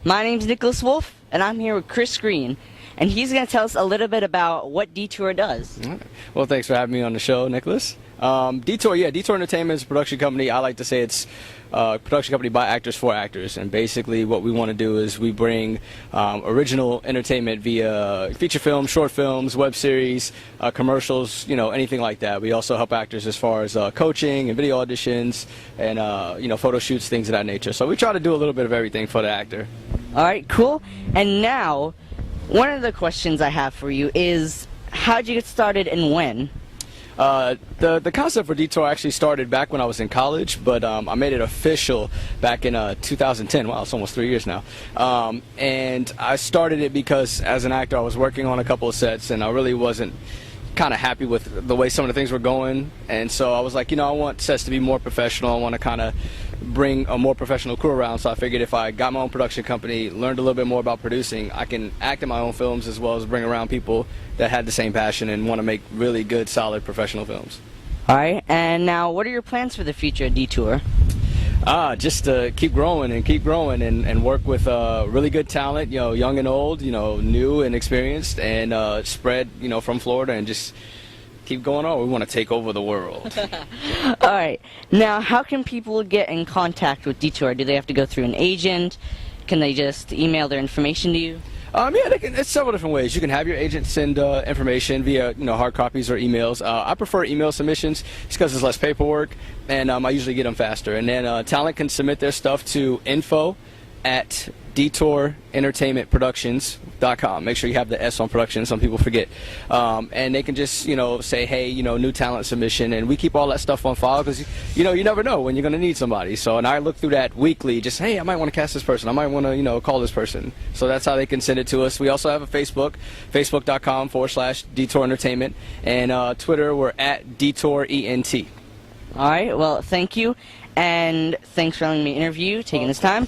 My name's Nicholas Wolf, and I'm here with Chris Green, and he's going to tell us a little bit about what Detour does. All right. Well, thanks for having me on the show, Nicholas. Detour Entertainment is a production company. I like to say it's a production company by actors for actors, and basically what we want to do is we bring original entertainment via feature films, short films, web series, commercials, anything like that. We also help actors as far as coaching and video auditions and photo shoots, things of that nature. So we try to do a little bit of everything for the actor. All right, cool. And now, one of the questions I have for you is, how'd you get started and when? The concept for Detour actually started back when I was in college, but I made it official back in 2010. Wow, it's almost 3 years now. And I started it because as an actor I was working on a couple of sets and I really wasn't kind of happy with the way some of the things were going, and so I was like, I want sets to be more professional. I want to kind of bring a more professional crew around, so I figured if I got my own production company, learned a little bit more about producing, I can act in my own films as well as bring around people that had the same passion and want to make really good, solid professional films. All right, and now what are your plans for the future of Detour? Just to keep growing and work with really good talent, young and old, new and experienced, and spread, from Florida and just keep going on. We want to take over the world. All right. Now, how can people get in contact with Detour? Do they have to go through an agent? Can they just email their information to you? Yeah, it's several different ways. You can have your agent send information via hard copies or emails. I prefer email submissions just because there's less paperwork, and I usually get them faster. And then talent can submit their stuff to info@DetourEntertainmentProductions.com. Make sure you have the S on production. Some people forget. And they can just say, hey, new talent submission, and we keep all that stuff on file because you never know when you're going to need somebody. So, and I look through that weekly. Just, hey, I might want to cast this person. I might want to call this person. So that's how they can send it to us. We also have a Facebook, facebook.com/Detour Entertainment, and Twitter we're @DetourENT. All right. Well, thank you, and thanks for letting me interview, taking this time.